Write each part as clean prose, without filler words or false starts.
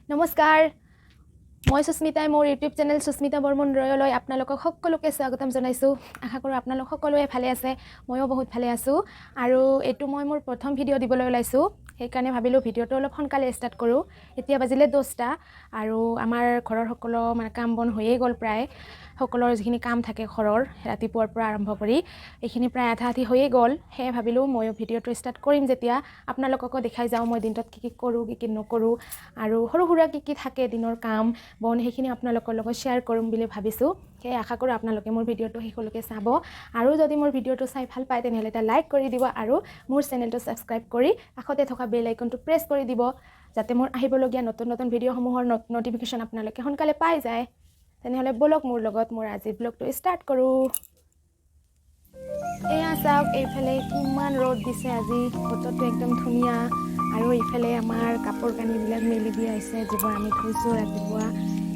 নমস্কাৰ মই সুস্মিতাই মোৰ ইউটিউব চেনেল সুস্মিতা বৰ্মন ৰয়লৈ আপোনালোকক সকলোকে স্বাগতম জনাইছোঁ। আশা কৰোঁ আপোনালোক সকলোৱে ভালে আছে, ময়ো বহুত ভালে আছোঁ। আৰু এইটো মই মোৰ প্ৰথম ভিডিঅ' দিবলৈ ওলাইছোঁ, সেইকাৰণে ভাবিলোঁ ভিডিঅ'টো অলপ সোনকালে ষ্টাৰ্ট কৰোঁ। এতিয়া বাজিলে 10টা আৰু আমাৰ ঘৰৰ সকলো মানে কাম বন হৈয়ে গ'ল প্ৰায়। সকলৰ যিখিনি কাম থাকে ঘৰৰ ৰাতিপুৱাৰ পৰা আৰম্ভ কৰি এইখিনি প্ৰায় আধা আধি হৈয়ে গ'ল। সেয়ে ভাবিলোঁ ময়ো ভিডিঅ'টো ষ্টাৰ্ট কৰিম, যেতিয়া আপোনালোককো দেখাই যাওঁ মই দিনটোত কি কৰোঁ কি নকৰোঁ আৰু সৰু সুৰা কি থাকে দিনৰ কাম বন, সেইখিনি আপোনালোকৰ লগত শ্বেয়াৰ কৰিম বুলি ভাবিছোঁ। সেয়ে আশা কৰোঁ আপোনালোকে মোৰ ভিডিঅ'টো শেষলৈকে চাব আৰু যদি মোৰ ভিডিঅ'টো চাই ভাল পায় তেনেহ'লে এটা লাইক কৰি দিব আৰু মোৰ চেনেলটো ছাবস্ক্ৰাইব কৰি কাষতে থকা বেল আইকনটো প্ৰেছ কৰি দিব, যাতে মোৰ আহিবলগীয়া নতুন নতুন ভিডিঅ'সমূহৰ ন'টিফিকেশ্যন আপোনালোকে সোনকালে পাই যায়। তেনেহ'লে বলক মোৰ লগত মোৰ আজিৰ ব্লগটো ষ্টাৰ্ট কৰোঁ। এয়া চাওক, এইফালে কিমান ৰ'দ দিছে আজি, বতৰটো একদম ধুনীয়া। আৰু এইফালে আমাৰ কাপোৰ কানিবিলাক মেলি দিয়া হৈছে, যিবোৰ আমি ধুইছোঁ ৰাতিপুৱা।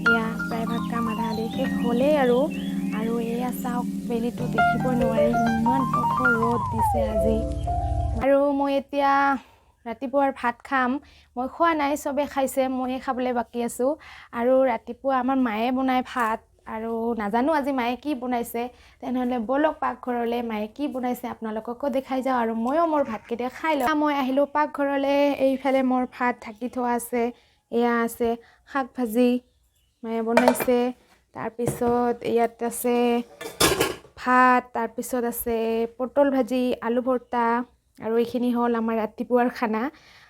এয়া প্ৰায়ভাগ কাম আধা আধি শেষ হ'লেই আৰু এয়া চাওক, বেলিটো দেখিবই নোৱাৰি, ইমান কঠোৰ ৰ'দ দিছে আজি। আৰু মই এতিয়া ৰাতিপুৱাৰ ভাত খাম। মই খোৱা নাই, চবে খাইছে, ময়ে খাবলৈ বাকী আছোঁ। আৰু ৰাতিপুৱা আমাৰ মায়ে বনায় ভাত, আৰু নাজানো আজি মায়ে কি বনাইছে। তেনেহ'লে বলক পাকঘৰলৈ, মায়ে কি বনাইছে আপোনালোককো দেখাই যাওঁ আৰু ময়ো মোৰ ভাতকেইটা খাই লওঁ। মই আহিলোঁ পাকঘৰলৈ। এইফালে মোৰ ভাত ঢাকি থোৱা আছে, এয়া আছে শাক ভাজি মায়ে বনাইছে, তাৰপিছত ইয়াত আছে ভাত, তাৰপিছত আছে পটল ভাজি, আলু ভৰ্তা, আৰু এইখিনি হ'ল আমাৰ ৰাতিপুৱাৰ খানা।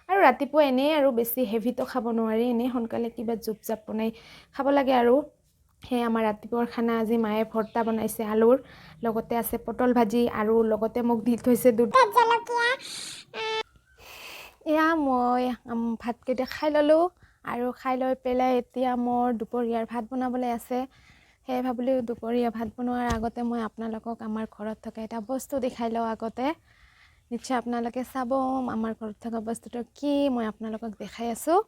আৰু ৰাতিপুৱা এনেই আৰু বেছি হেভিটো খাব নোৱাৰি, এনেই সোনকালে কিবা জুপ জাপ বনাই খাব লাগে আৰু। সেয়ে আমাৰ ৰাতিপুৱাৰ খানা আজি মায়ে ভৰ্তা বনাইছে আলুৰ, লগতে আছে পটল ভাজি, আৰু লগতে মোক দি থৈছে দুটা জলকীয়া। এয়া মই ভাতকেইটা খাই ল'লোঁ, আৰু খাই লৈ পেলাই এতিয়া মোৰ দুপৰীয়াৰ ভাত বনাবলৈ আছে। সেয়ে ভাবিলোঁ দুপৰীয়া ভাত বনোৱাৰ আগতে মই আপোনালোকক আমাৰ ঘৰত থকা এটা বস্তু দেখাই লওঁ আগতে। নিশ্চয় আপোনালোকে চাব আমাৰ ঘৰত থকা বস্তুটো কি, মই আপোনালোকক দেখাই আছোঁ।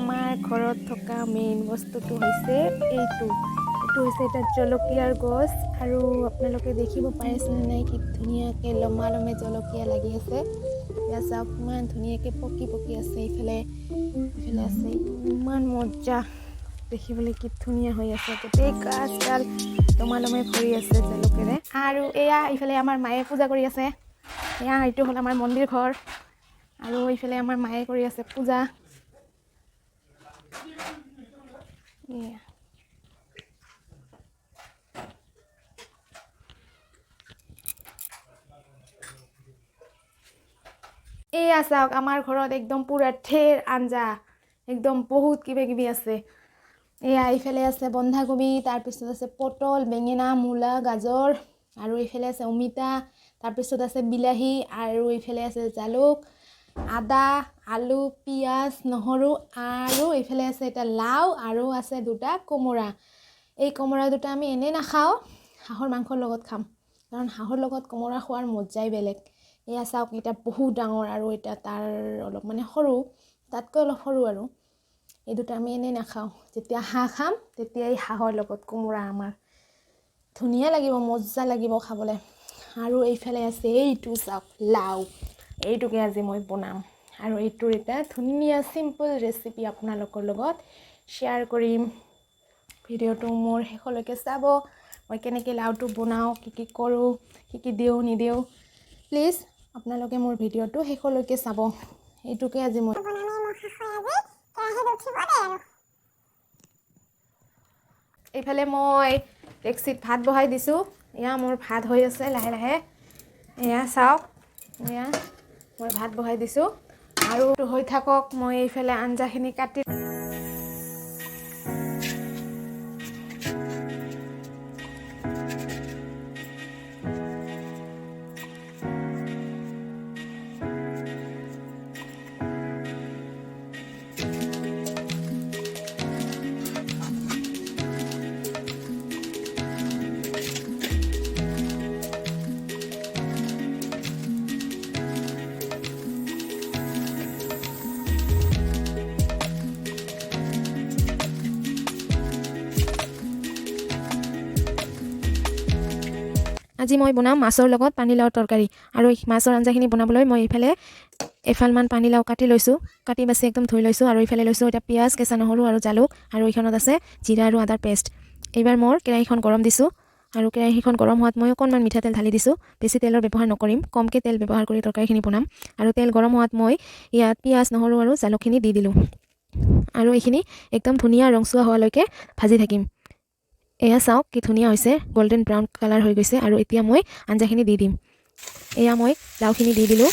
আমাৰ ঘৰত থকা মেইন বস্তুটো হৈছে এইটো হৈছে এটা জলকীয়াৰ গছ। আৰু আপোনালোকে দেখিব পাৰিছেনে নাই, কি ধুনীয়াকৈ লমা লমে জলকীয়া লাগি আছে। এয়া চাওক ইমান ধুনীয়াকৈ পকি আছে। এইফালে আছে, ইমান মজা দেখিবলৈ, কি ধুনীয়া হৈ আছে। গোটেই গাছডাল লমা লমে ভৰি আছে জলকীয়াৰে। আৰু এয়া এইফালে আমাৰ মায়ে পূজা কৰি আছে। এয়া এইটো হ'ল আমাৰ মন্দিৰ ঘৰ, আৰু এইফালে আমাৰ মায়ে কৰি আছে পূজা। এয়া চাওক, আমাৰ ঘৰত একদম পুৰা ঢেৰ আঞ্জা, একদম বহুত কিবা কিবি আছে। এয়া এইফালে আছে বন্ধাকবি, তাৰপিছত আছে পটল, বেঙেনা, মূলা, গাজৰ, আৰু এইফালে আছে অমিতা, তাৰপিছত আছে বিলাহী, আৰু এইফালে আছে জালুক, আদা, আলু, পিঁয়াজ, নহৰু, আৰু এইফালে আছে এটা লাও, আৰু আছে দুটা কোমোৰা। এই কোমোৰা দুটা আমি এনেই নাখাওঁ, হাঁহৰ মাংসৰ লগত খাম, কাৰণ হাঁহৰ লগত কোমোৰা খোৱাৰ মজাই বেলেগ। এয়া চাওক, এটা বহুত ডাঙৰ, আৰু এটা তাৰ অলপ মানে সৰু, তাতকৈ অলপ সৰু। আৰু এই দুটা আমি এনেই নাখাওঁ, যেতিয়া হাঁহ খাম তেতিয়াই হাঁহৰ লগত কোমোৰা আমাৰ ধুনীয়া লাগিব, মজা লাগিব খাবলৈ। আৰু এইফালে আছে এইটো চাওক, লাও, এইটোকে আজি মই বনাম, আৰু এইটোৰ এটা ধুনীয়া চিম্পল ৰেচিপি আপোনালোকৰ লগত শ্বেয়াৰ কৰিম। ভিডিঅ'টো মোৰ শেষলৈকে চাব, মই কেনেকৈ লাওটো বনাওঁ, কি কৰোঁ, কি দিওঁ নিদিওঁ। প্লিজ আপোনালোকে মোৰ ভিডিঅ'টো শেষলৈকে চাব। এইটোকে আজি মই এইফালে মই ডেক্সিত ভাত বহাই দিছোঁ। এয়া মোৰ ভাত হৈ আছে লাহে লাহে। এয়া চাওক, এয়া মই ভাত বহাই দিছোঁ, আৰু হৈ থাকক, মই এইফালে আঞ্জাখিনি কাটি আজি মই বনাম মাছৰ লগত পানীলাওৰ তৰকাৰী। আৰু এই মাছৰ আঞ্জাখিনি বনাবলৈ মই এইফালে এফালমান পানীলাও কাটি লৈছোঁ, কাটি বাছি একদম ধুই লৈছোঁ আৰু ইফালে লৈছোঁ এতিয়া পিঁয়াজ, কেঁচা নহৰু আৰু জালুক আৰু এইখনত আছে জিৰা আৰু আদাৰ পেষ্ট। এইবাৰ মোৰ কেৰাহীখন গৰম দিছোঁ আৰু কেৰাহীখন গৰম হোৱাত মই অকণমান মিঠাতেল ঢালি দিছোঁ। বেছি তেলৰ ব্যৱহাৰ নকৰিম, কমকৈ তেল ব্যৱহাৰ কৰি তৰকাৰীখিনি বনাম। আৰু তেল গৰম হোৱাত মই ইয়াত পিঁয়াজ, নহৰু আৰু জালুকখিনি দি দিলোঁ আৰু এইখিনি একদম ধুনীয়া ৰংচুৱা হোৱালৈকে ভাজি থাকিম। এয়া চাওক কি ধুনীয়া হৈছে, গল্ডেন ব্ৰাউন কালাৰ হৈ গৈছে। আৰু এতিয়া মই আঞ্জাখিনি দি দিম। এয়া মই লাওখিনি দি দিলোঁ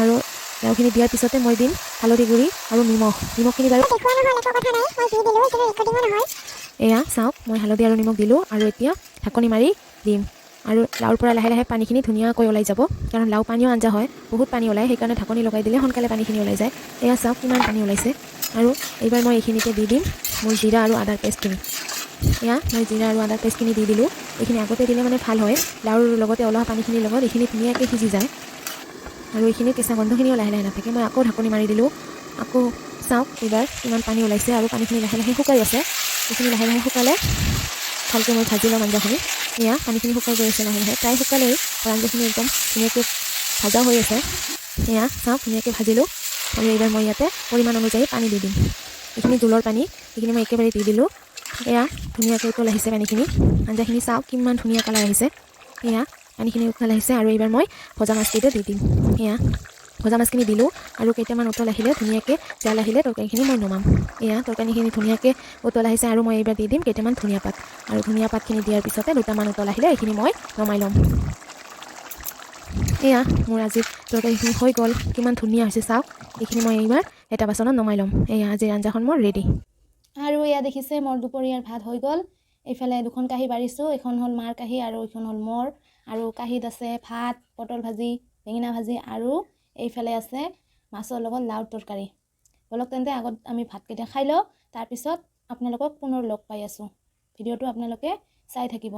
আৰু লাওখিনি দিয়াৰ পিছতে মই দিম হালধি গুড়ি আৰু নিমখখিনি বাৰু এয়া চাওক মই হালধি আৰু নিমখ দিলোঁ আৰু এতিয়া ঢাকনি মাৰি দিম। আৰু লাওৰ পৰা লাহে লাহে পানীখিনি ধুনীয়াকৈ ওলাই যাব, কাৰণ লাও পানীও আঞ্জা হয়, বহুত পানী ওলায়, সেইকাৰণে ঢাকনি লগাই দিলে সোনকালে পানীখিনি ওলাই যায়। এয়া চাওক কিমান পানী ওলাইছে। আৰু এইবাৰ মই এইখিনিতে দি দিম মোৰ জিৰা আৰু আদাৰ পেষ্টখিনি। এয়া মই জিৰা আৰু আদাৰ পেষ্টখিনি দি দিলোঁ। এইখিনি আগতে দিলে মানে ভাল হয়, লাওৰ লগতে ওলোৱা পানীখিনিৰ লগত এইখিনি ধুনীয়াকৈ সিজি যায় আৰু এইখিনি কেঁচা গন্ধখিনিও লাহে লাহে নাথাকে। মই আকৌ ঢাকনি মাৰি দিলোঁ। আকৌ চাওক এইবাৰ কিমান পানী ওলাইছে আৰু পানীখিনি লাহে লাহে শুকাই আছে। এইখিনি লাহে লাহে শুকালে ভালকৈ মই ভাজি ল'ম আঞ্জাখিনি। এয়া পানীখিনি শুকাই গৈ আছে লাহে লাহে, প্ৰায় শুকালেই, আঞ্জাখিনি একদম ধুনীয়াকৈ ভাজা হৈ আছে। এয়া চাওক ধুনীয়াকৈ ভাজিলোঁ আৰু এইবাৰ মই ইয়াতে পৰিমাণ অনুযায়ী পানী দি দিম। এইখিনি জোলৰ পানী, এইখিনি মই একেবাৰে দি দিলোঁ। এয়া ধুনীয়াকৈ উতল আহিছে পানীখিনি, আঞ্জাখিনি চাওক কিমান ধুনীয়া কালাৰ আহিছে। এয়া পানীখিনি উতল আহিছে আৰু এইবাৰ মই ভজা মাছকেইটা দি দিম। এয়া ভজা মাছখিনি দিলোঁ আৰু কেইটামান উতল আহিলে ধুনীয়াকৈ জাল আহিলে তৰকাৰীখিনি মই নমাম। এয়া তৰকাৰীখিনি ধুনীয়াকৈ উতল আহিছে আৰু মই এইবাৰ দি দিম কেইটামান ধনিয়া পাত। আৰু ধনিয়া পাতখিনি দিয়াৰ পিছতে দুটামান উতল আহিলে এইখিনি মই নমাই ল'ম। এয়া মোৰ আজি তৰকাৰীখিনি হৈ গ'ল, কিমান ধুনীয়া হৈছে চাওক। এইখিনি মই এইবাৰ এটা বাচনত নমাই ল'ম। এয়া আজিৰ আঞ্জাখন মোৰ ৰেডি। আৰু এয়া দেখিছে মোৰ দুপৰীয়াৰ ভাত হৈ গ'ল। এইফালে দুখন কাঁহী বাঢ়িছোঁ, এখন হ'ল মাৰ কাঁহী আৰু এইখন হ'ল মোৰ। আৰু কাঁহীত আছে ভাত, পটল ভাজি, বেঙেনা ভাজি আৰু এইফালে আছে মাছৰ লগত লাওৰ তৰকাৰী। বলক তেন্তে আগত আমি ভাতকেইটা খাই লওঁ, তাৰপিছত আপোনালোকক পুনৰ লগ পাই আছোঁ। ভিডিঅ'টো আপোনালোকে চাই থাকিব।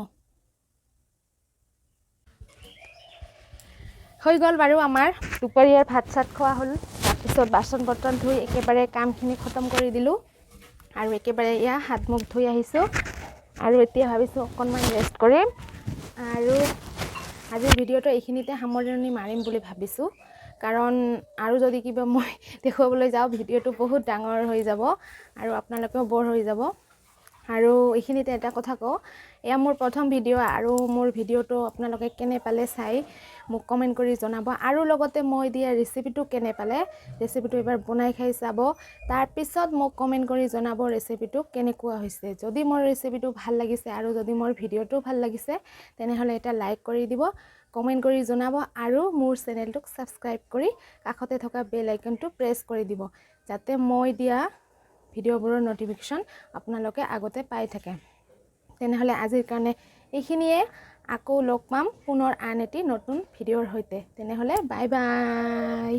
হৈ গ'ল বাৰু আমাৰ দুপৰীয়াৰ ভাত চাত খোৱা হ'ল। তাৰপিছত বাচন বৰ্তন ধুই একেবাৰে কামখিনি খতম কৰি দিলোঁ আৰু একেবাৰে এয়া হাত মুখ ধুই আহিছোঁ আৰু এতিয়া ভাবিছোঁ অকণমান ৰেষ্ট কৰিম। আৰু আজিৰ ভিডিঅ'টো এইখিনিতে সামৰণি মাৰিম বুলি ভাবিছোঁ, কাৰণ আৰু যদি কিবা মই দেখুৱাবলৈ যাওঁ ভিডিঅ'টো বহুত ডাঙৰ হৈ যাব আৰু আপোনালোকেও বৰ হৈ যাব। আৰু এইখিনিতে এটা কথা কওঁ, এয়া মোৰ প্ৰথম ভিডিঅ' আৰু মোৰ ভিডিঅ'টো আপোনালোকে কেনে পালে চাই মোক কমেণ্ট কৰি জনাব। আৰু লগতে মই দিয়া ৰেচিপিটো কেনে পালে, ৰেচিপিটো এবাৰ বনাই খাই চাব, তাৰপিছত মোক কমেণ্ট কৰি জনাব ৰেচিপিটো কেনেকুৱা হৈছে। যদি মোৰ ৰেচিপিটো ভাল লাগিছে আৰু যদি মোৰ ভিডিঅ'টো ভাল লাগিছে তেনেহ'লে এটা লাইক কৰি দিব, কমেণ্ট কৰি জনাব আৰু মোৰ চেনেলটোক ছাবস্ক্ৰাইব কৰি কাষতে থকা বেল আইকনটো প্ৰেছ কৰি দিব, যাতে মই দিয়া ভিডিঅ'বোৰৰ ন'টিফিকেশ্যন আপোনালোকে আগতে পাই থাকে। তেনেহ'লে আজিৰ কাৰণে এইখিনিয়ে, আকৌ লগ পাম পুনৰ আন এটি নতুন ভিডিঅ'ৰ সৈতে। তেনেহ'লে বাই বাই।